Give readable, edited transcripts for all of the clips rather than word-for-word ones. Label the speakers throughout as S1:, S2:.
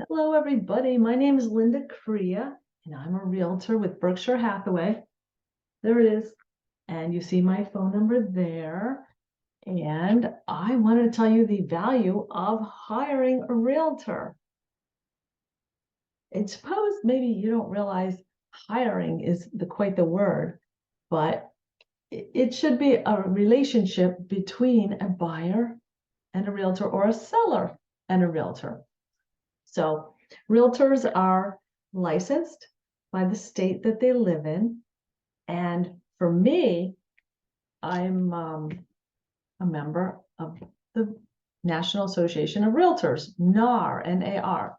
S1: Hello, everybody. My name is Linda Correa, and I'm a realtor with Berkshire Hathaway. There it is. And you see my phone number there. And I want to tell you the value of hiring a realtor. It's supposed maybe you don't realize hiring is quite the word, but it should be a relationship between a buyer and a realtor or a seller and a realtor. So realtors are licensed by the state that they live in. And for me, I'm a member of the National Association of Realtors, NAR, N-A-R.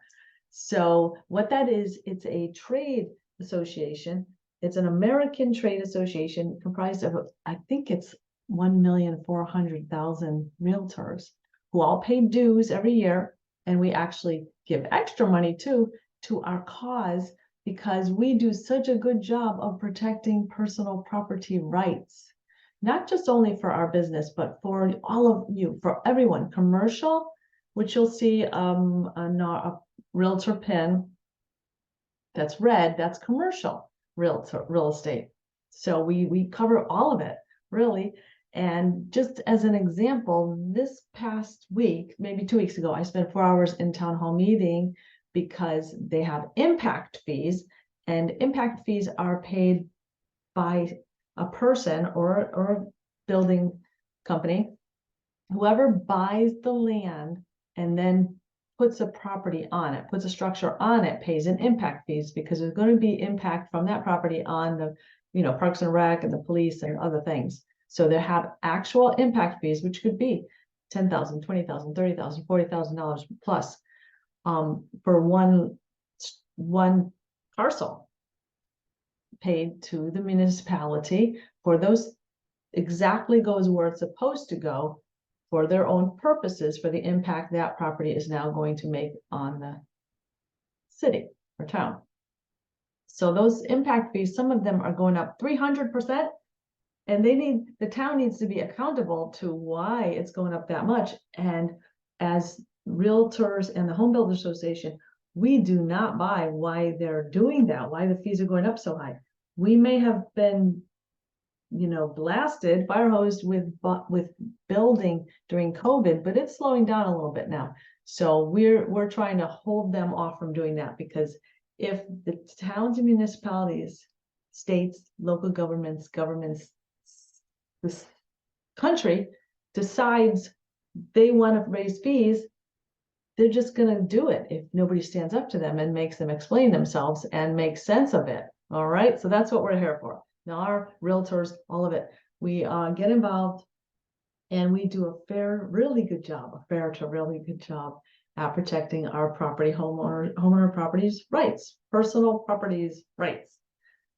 S1: So what that is, it's a trade association. It's an American trade association comprised of, I think it's 1,400,000 realtors who all pay dues every year. And we actually give extra money too to our cause because we do such a good job of protecting personal property rights, not just only for our business, but for all of you, for everyone. Commercial, which you'll see a realtor pin that's red, that's commercial real estate. So we cover all of it, really. And just as an example, this past week, maybe 2 weeks ago, I spent 4 hours in town hall meeting because they have impact fees, and impact fees are paid by a person or a building company. Whoever buys the land and then puts a property on it, puts a structure on it, pays an impact fees because there's going to be impact from that property on the, Parks and Rec and the police and other things. So they have actual impact fees, which could be $10,000, $20,000, $30,000, $40,000 plus for one parcel paid to the municipality for those exactly goes where it's supposed to go for their own purposes for the impact that property is now going to make on the city or town. So those impact fees, some of them are going up 300%. And the town needs to be accountable to why it's going up that much. And as realtors and the Home Builders Association, we do not buy why they're doing that, why the fees are going up so high. We may have been, blasted, fire hosed with building during COVID, but it's slowing down a little bit now. So we're trying to hold them off from doing that, because if the towns and municipalities, states, local governments, this country decides they want to raise fees, they're just going to do it if nobody stands up to them and makes them explain themselves and make sense of it. All right, so that's what we're here for. Now, our realtors, all of it, we get involved and we do a fair to really good job at protecting our homeowner properties rights, personal properties rights.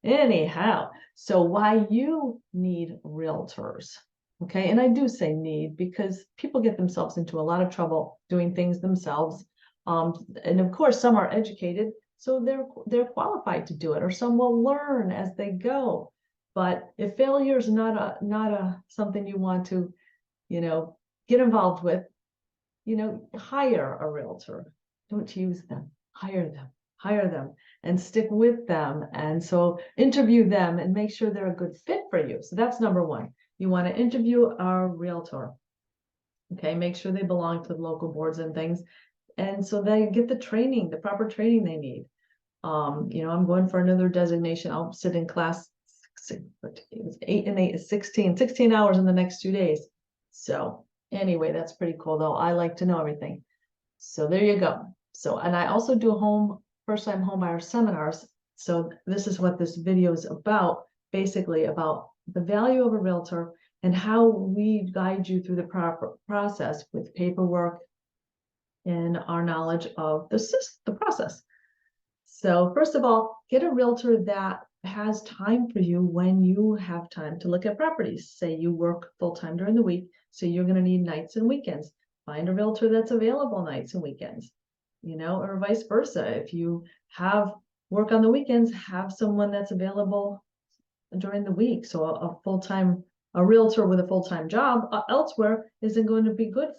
S1: Anyhow, so why you need realtors, okay? And I do say need because people get themselves into a lot of trouble doing things themselves. And of course, some are educated, so they're qualified to do it, or some will learn as they go. But if failure is not something you want to, get involved with, hire a realtor. Don't use them, hire them and stick with them. And so interview them and make sure they're a good fit for you. So that's number one. You want to interview our realtor. Okay, make sure they belong to the local boards and things. And so they get the proper training they need. I'm going for another designation. I'll sit in class 8 and 8 is 16 hours in the next 2 days. So anyway, that's pretty cool though. I like to know everything. So there you go. So, and I also do first-time home buyer seminars. So this is what this video is about, basically about the value of a realtor and how we guide you through the proper process with paperwork and our knowledge of the process. So first of all, get a realtor that has time for you when you have time to look at properties. Say you work full-time during the week, so you're going to need nights and weekends. Find a realtor that's available nights and weekends, or vice versa. If you have work on the weekends, have someone that's available during the week. So a realtor with a full-time job elsewhere isn't going to be good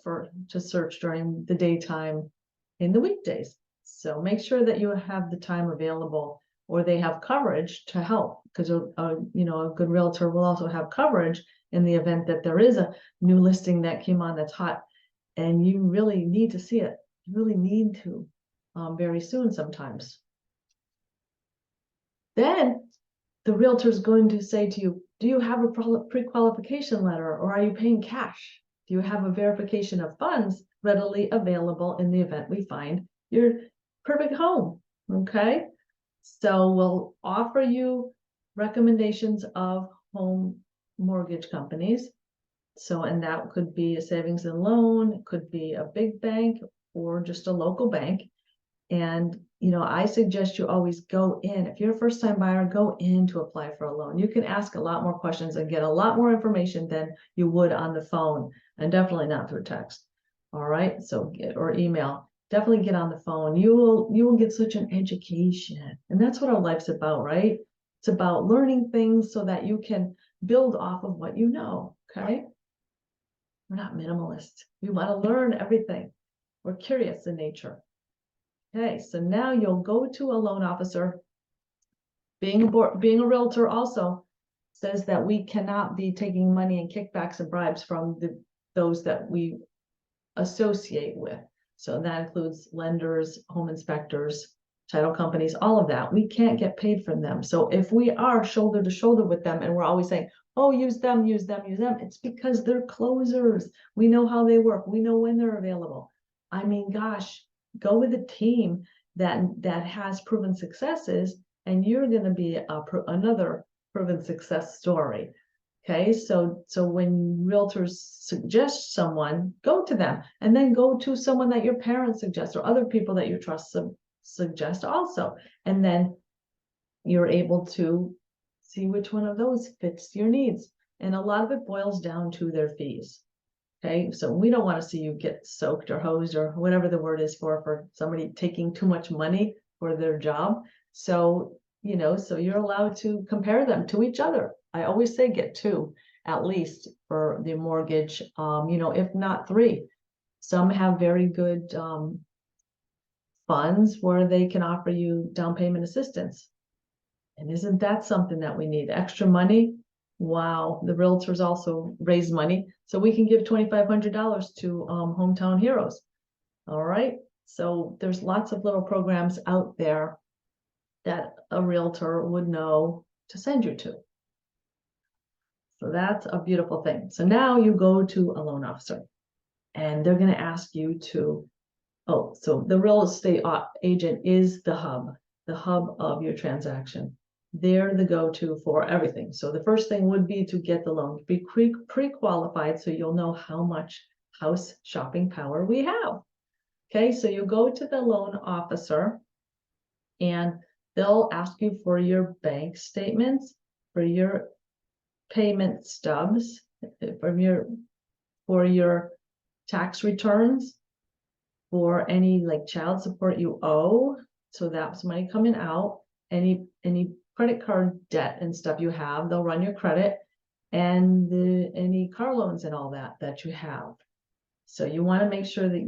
S1: to search during the daytime in the weekdays. So make sure that you have the time available, or they have coverage to help, because you know, a good realtor will also have coverage in the event that there is a new listing that came on that's hot, and you really need to see it. You really need to very soon sometimes. Then the realtor is going to say to you, do you have a pre-qualification letter, or are you paying cash? Do you have a verification of funds readily available in the event we find your perfect home? Okay, so we'll offer you recommendations of home mortgage companies. So, and that could be a savings and loan, it could be a big bank, or just a local bank. And, you know, I suggest you always go in. If you're a first time buyer, go in to apply for a loan. You can ask a lot more questions and get a lot more information than you would on the phone, and definitely not through text. All right, so or email. Definitely get on the phone. You will get such an education. And that's what our life's about, right? It's about learning things so that you can build off of what you know. Okay. We're not minimalists. We want to learn everything. We're curious in nature. Okay, so now you'll go to a loan officer. Being a realtor also says that we cannot be taking money and kickbacks and bribes from those that we associate with. So that includes lenders, home inspectors, title companies, all of that. We can't get paid from them. So if we are shoulder to shoulder with them and we're always saying, oh, use them, use them, use them, it's because they're closers. We know how they work. We know when they're available. I mean, gosh, go with a team that has proven successes, and you're going to be another proven success story. Okay, so when realtors suggest someone, go to them, and then go to someone that your parents suggest or other people that you trust suggest also. And then you're able to see which one of those fits your needs. And a lot of it boils down to their fees. Okay, so we don't want to see you get soaked or hosed or whatever the word is for somebody taking too much money for their job. So, you know, so you're allowed to compare them to each other. I always say get two at least for the mortgage, you know, if not three. Some have very good funds where they can offer you down payment assistance. And isn't that something that we need? Extra money? Wow, the realtors also raise money, so we can give $2,500 to Hometown Heroes. All right, so there's lots of little programs out there that a realtor would know to send you to. So that's a beautiful thing. So now you go to a loan officer, and they're going to ask you to, oh, so the real estate agent is the hub of your transaction. They're the go-to for everything. So the first thing would be to get the loan, be pre-qualified, so you'll know how much house shopping power we have. Okay, so you go to the loan officer, and they'll ask you for your bank statements, for your payment stubs, for your tax returns, for any like child support you owe. So that's money coming out, any credit card debt and stuff you have, they'll run your credit, and any car loans and all that you have. So you want to make sure that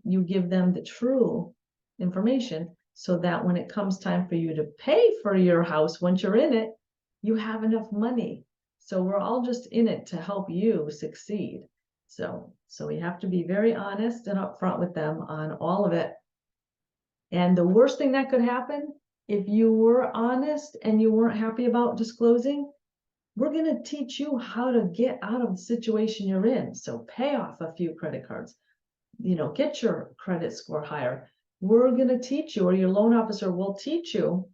S1: you give them the true information, so that when it comes time for you to pay for your house, once you're in it, you have enough money. So we're all just in it to help you succeed. So we have to be very honest and upfront with them on all of it. And the worst thing that could happen, if you were honest and you weren't happy about disclosing, we're going to teach you how to get out of the situation you're in. So pay off a few credit cards, you know, get your credit score higher. We're going to teach you, or your loan officer will teach you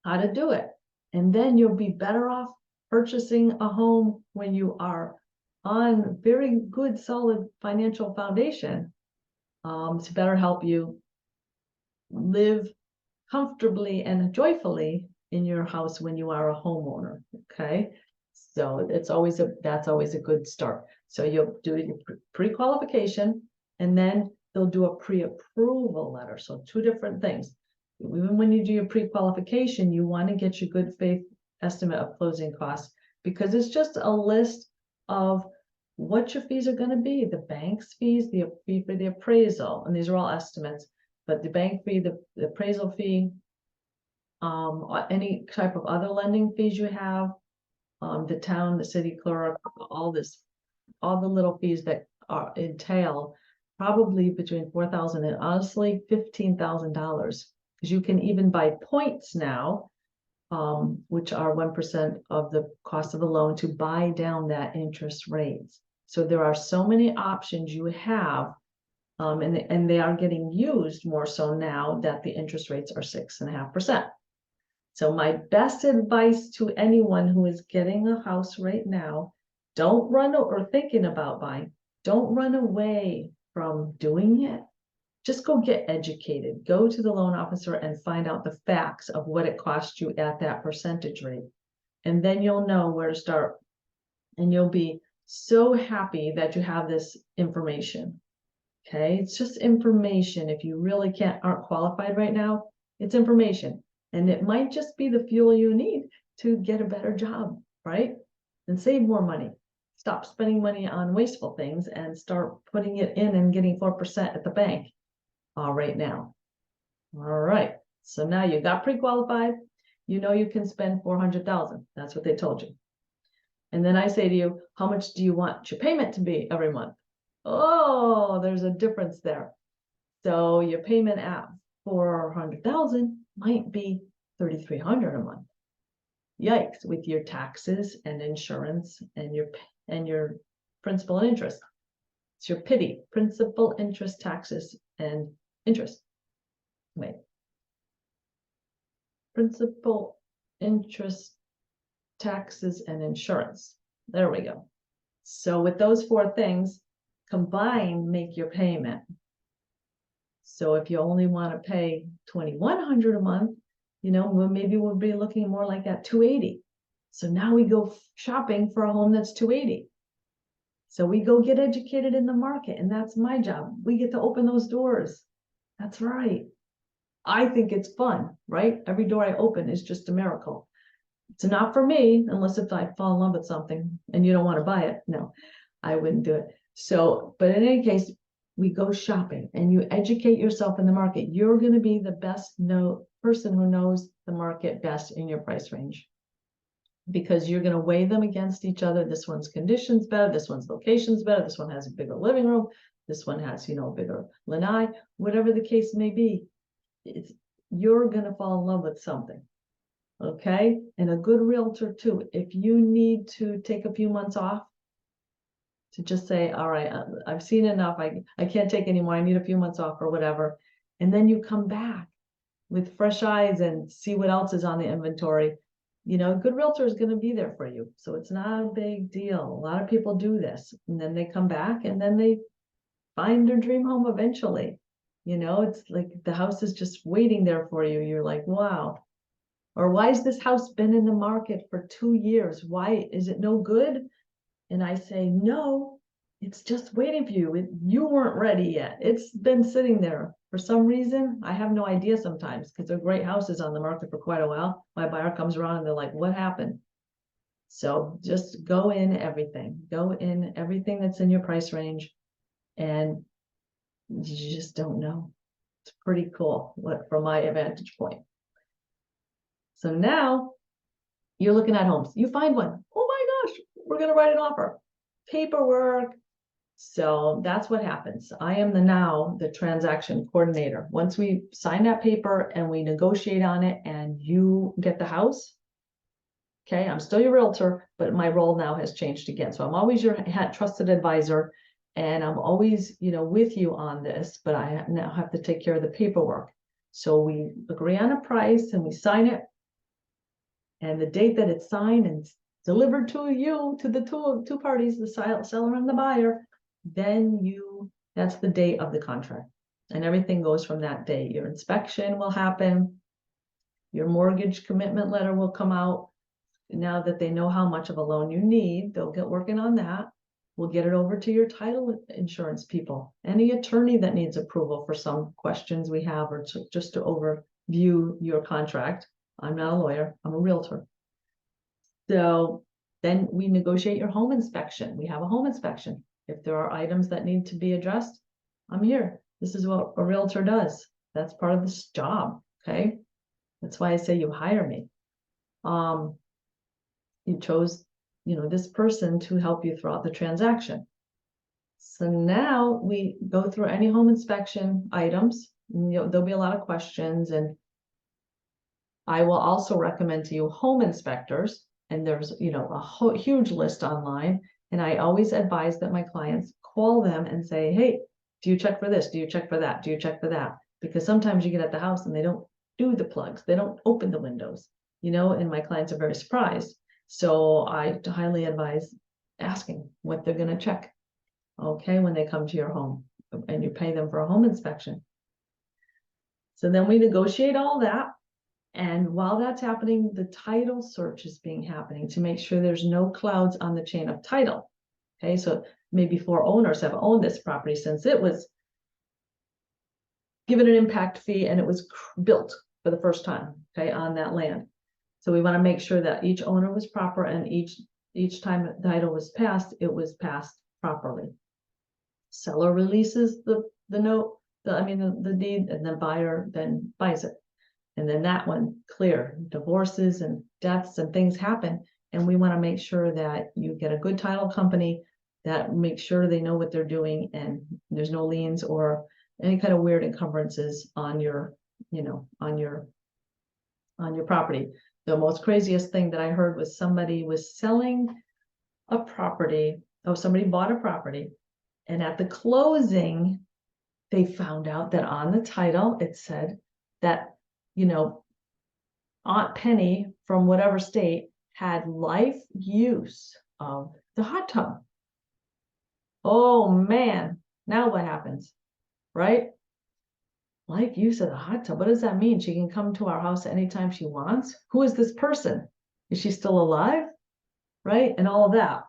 S1: how to do it. And then you'll be better off purchasing a home when you are on very good, solid financial foundation, to better help you live comfortably and joyfully in your house when you are a homeowner. Okay, so that's always a good start. So you'll do your pre-qualification, and then they'll do a pre-approval letter. So two different things. Even when you do your pre-qualification, you want to get your good faith estimate of closing costs, because it's just a list of what your fees are going to be, the bank's fees, the fee for the appraisal, and these are all estimates. But the bank fee, the appraisal fee, any type of other lending fees you have, the town, the city clerk, all the little fees that are entail probably between $4,000 and honestly $15,000, because you can even buy points now, which are 1% of the cost of a loan, to buy down that interest rates. So there are so many options you have, and they are getting used more so now that the interest rates are 6.5%. So my best advice to anyone who is getting a house right now, don't run or thinking about buying, don't run away from doing it. Just go get educated. Go to the loan officer and find out the facts of what it costs you at that percentage rate. And then you'll know where to start. And you'll be so happy that you have this information. Okay, it's just information. If you really aren't qualified right now, it's information. And it might just be the fuel you need to get a better job, right? And save more money. Stop spending money on wasteful things and start putting it in and getting 4% at the bank right now. All right, so now you got pre-qualified. You know you can spend $400,000. That's what they told you. And then I say to you, how much do you want your payment to be every month? Oh, there's a difference there. So your payment at 400,000 might be 3,300 a month. Yikes, with your taxes and insurance and your principal and interest. It's your pity, principal, interest, taxes, and interest. Wait. Principal, interest, taxes, and insurance. There we go. So with those four things combined, make your payment. So if you only want to pay $2,100 a month, well, maybe we'll be looking more like that $280. So now we go shopping for a home that's $280. So we go get educated in the market, and that's my job. We get to open those doors. That's right. I think it's fun, right? Every door I open is just a miracle. It's not for me, unless if I fall in love with something and you don't want to buy it. No, I wouldn't do it. So, but in any case, we go shopping and you educate yourself in the market. You're going to be the best person who knows the market best in your price range, because you're going to weigh them against each other. This one's conditions better. This one's locations better. This one has a bigger living room. This one has, a bigger lanai, whatever the case may be. You're going to fall in love with something. Okay. And a good realtor too, if you need to take a few months off to just say, all right, I've seen enough. I can't take anymore. I need a few months off or whatever. And then you come back with fresh eyes and see what else is on the inventory. A good realtor is going to be there for you. So it's not a big deal. A lot of people do this and then they come back and then they find their dream home eventually. It's like the house is just waiting there for you. You're like, wow. Or why has this house been in the market for 2 years? Why is it no good? And I say, no, it's just waiting for you. You weren't ready yet. It's been sitting there for some reason. I have no idea sometimes, because they're great houses on the market for quite a while. My buyer comes around and they're like, what happened? So just go in everything that's in your price range, and you just don't know. It's pretty cool from my vantage point. So now you're looking at homes. You find one. Oh my gosh, we're going to write an offer. Paperwork. So that's what happens. I am the transaction coordinator. Once we sign that paper and we negotiate on it and you get the house, okay, I'm still your realtor, but my role now has changed again. So I'm always your trusted advisor, and I'm always, with you on this, but I now have to take care of the paperwork. So we agree on a price and we sign it. And the date that it's signed and delivered to you, to the two parties, the seller and the buyer, that's the date of the contract. And everything goes from that day. Your inspection will happen. Your mortgage commitment letter will come out. Now that they know how much of a loan you need, they'll get working on that. We'll get it over to your title insurance people. Any attorney that needs approval for some questions we have, or just to overview your contract. I'm not a lawyer, I'm a realtor. So then we negotiate your home inspection. We have a home inspection. If there are items that need to be addressed, I'm here. This is what a realtor does. That's part of this job, okay? That's why I say you hire me. You chose, this person to help you throughout the transaction. So now we go through any home inspection items. There'll be a lot of questions, and I will also recommend to you home inspectors. And there's, a huge list online. And I always advise that my clients call them and say, hey, do you check for this? Do you check for that? Do you check for that? Because sometimes you get at the house and they don't do the plugs. They don't open the windows, and my clients are very surprised. So I highly advise asking what they're going to check, okay, when they come to your home, and you pay them for a home inspection. So then we negotiate all that. And while that's happening, the title search is happening to make sure there's no clouds on the chain of title. Okay, so maybe 4 owners have owned this property since it was given an impact fee and it was built for the first time, okay, on that land. So we want to make sure that each owner was proper, and each time the title was passed, it was passed properly. Seller releases the note, the deed, and the buyer then buys it. And then that one, clear. Divorces and deaths and things happen, and we want to make sure that you get a good title company that makes sure they know what they're doing, and there's no liens or any kind of weird encumbrances on your, on your property. The most craziest thing that I heard was somebody was selling a property. Oh, somebody bought a property, and at the closing, they found out that on the title it said that, Aunt Penny from whatever state had life use of the hot tub. Oh man, now what happens, right? Life use of the hot tub. What does that mean? She can come to our house anytime she wants? Who is this person? Is she still alive? Right? And all of that.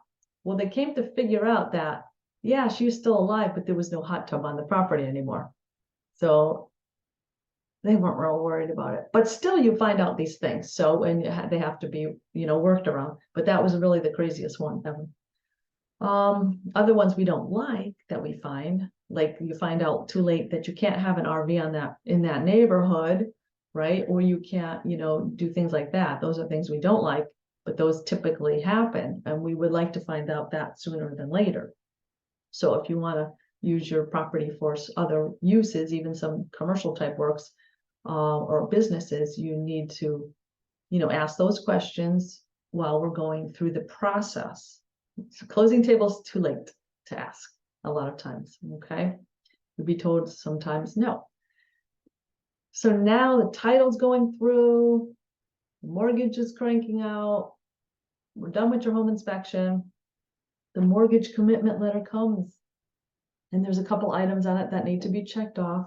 S1: Well, they came to figure out that, yeah, she was still alive, but there was no hot tub on the property anymore. So they weren't real worried about it. But still, you find out these things. So, and they have to be, worked around. But that was really the craziest one ever. Other ones we don't like that we find, like you find out too late that you can't have an RV in that neighborhood, right? Or you can't, do things like that. Those are things we don't like, but those typically happen, and we would like to find out that sooner than later. So if you want to use your property for other uses, even some commercial type works, or businesses, you need to, ask those questions while we're going through the process. So closing table is too late to ask a lot of times, okay? You'll be told sometimes no. So now the title's going through, the mortgage is cranking out, we're done with your home inspection, the mortgage commitment letter comes, and there's a couple items on it that need to be checked off.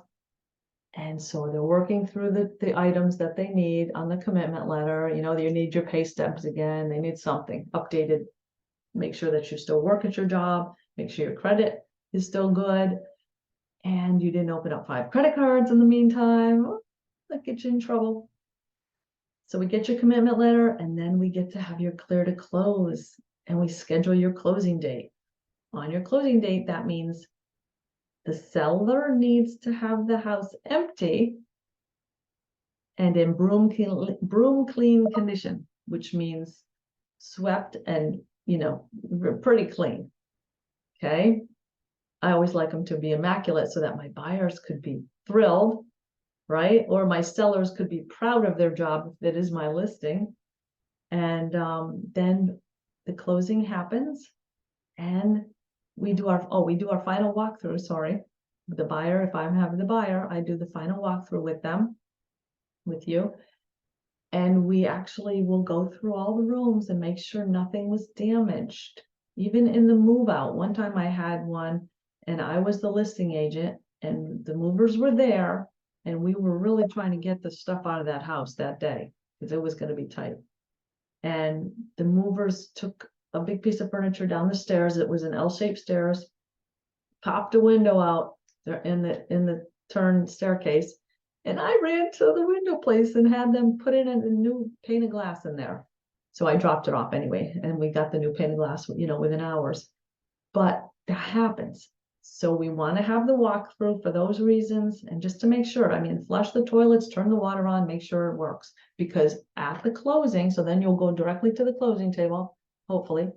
S1: And so they're working through the items that they need on the commitment letter. You need your pay stubs again, they need something updated. Make sure that you still work at your job, make sure your credit is still good, and you didn't open up 5 credit cards in the meantime. That gets you in trouble. So we get your commitment letter, and then we get to have your clear to close, and we schedule your closing date. On your closing date, that means the seller needs to have the house empty and in broom clean condition, which means swept and, pretty clean. Okay. I always like them to be immaculate so that my buyers could be thrilled, right? Or my sellers could be proud of their job if it is my listing. And then the closing happens, and we do our final walkthrough. Sorry, the buyer. If I'm having the buyer, I do the final walkthrough with you. And we actually will go through all the rooms and make sure nothing was damaged. Even in the move out, one time I had one, and I was the listing agent, and the movers were there, and we were really trying to get the stuff out of that house that day because it was going to be tight. And the movers took a big piece of furniture down the stairs. It was an L-shaped stairs, popped a window out there in the turn staircase. And I ran to the window place and had them put in a new pane of glass in there. So I dropped it off anyway, and we got the new pane of glass, within hours. But that happens. So we want to have the walkthrough for those reasons, and just to make sure, I mean, flush the toilets, turn the water on, make sure it works. Because at the closing, so then you'll go directly to the closing table, hopefully,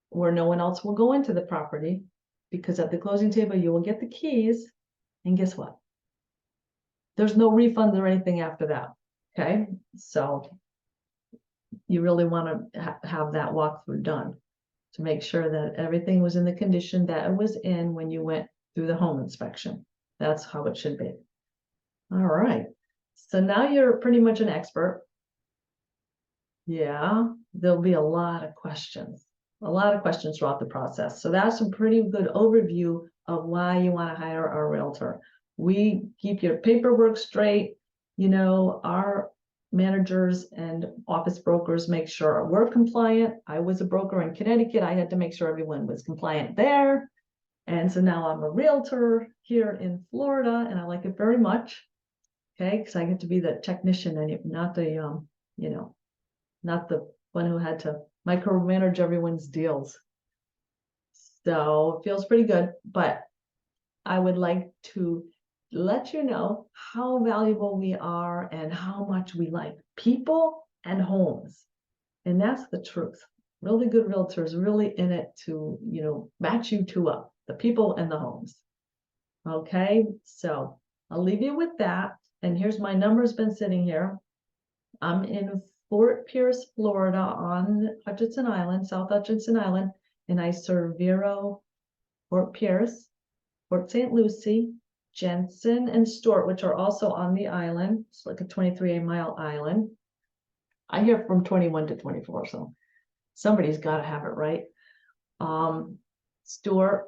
S1: where no one else will go into the property, because at the closing table, you will get the keys, and guess what? There's no refunds or anything after that, okay? So you really want to have that walkthrough done to make sure that everything was in the condition that it was in when you went through the home inspection. That's how it should be. All right. So now you're pretty much an expert. Yeah, there'll be a lot of questions throughout the process. So that's a pretty good overview of why you want to hire a realtor. We keep your paperwork straight. You know, our managers and office brokers make sure we're compliant. I was a broker in Connecticut. I had to make sure everyone was compliant there. And so now I'm a realtor here in Florida, and I like it very much. Okay, because I get to be the technician and not the you know, not the one who had to micromanage everyone's deals. So it feels pretty good, but I would like to let you know how valuable we are and how much we like people and homes. And that's the truth. Really good realtors really in it to, you know, match you two up, the people and the homes. Okay, so I'll leave you with that. And here's my number's been sitting here. I'm in Fort Pierce, Florida on Hutchinson Island, South Hutchinson Island, and I serve Vero, Fort Pierce, Port St. Lucie, Jensen, and Stewart, which are also on the island. It's like a 23-mile island. I hear from 21 to 24, so somebody's got to have it right. Stewart,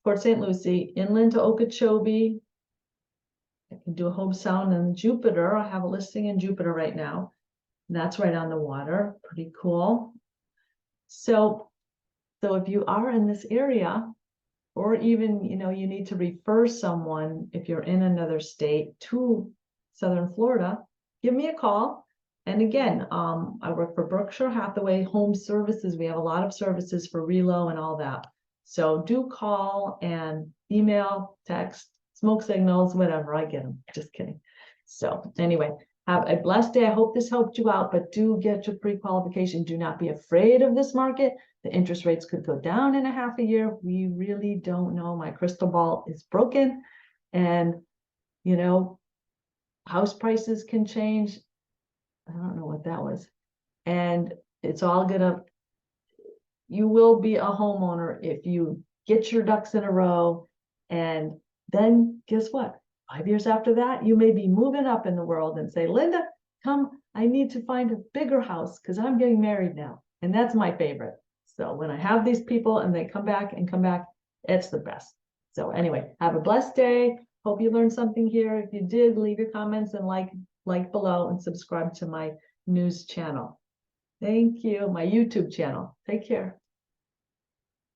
S1: Port St. Lucie, inland to Okeechobee. I can do a home sound in Jupiter. I have a listing in Jupiter right now. That's right on the water. Pretty cool. So if you are in this area, or even, you know, you need to refer someone if you're in another state to Southern Florida, give me a call. And again, I work for Berkshire Hathaway Home Services. We have a lot of services for relo and all that. So do call and email, text, smoke signals, whatever. I get them. Just kidding. So anyway, have a blessed day. I hope this helped you out, but do get your pre-qualification. Do not be afraid of this market. The interest rates could go down in a half a year. We really don't know. My crystal ball is broken. And, you know, house prices can change. I don't know what that was. And it's all gonna, you will be a homeowner if you get your ducks in a row. And then guess what? 5 years after that, you may be moving up in the world and say, Linda, come, I need to find a bigger house because I'm getting married now. And that's my favorite. So when I have these people and they come back, it's the best. So anyway, have a blessed day. Hope you learned something here. If you did, leave your comments and like below and subscribe to my news channel. Thank you. My YouTube channel. Take care.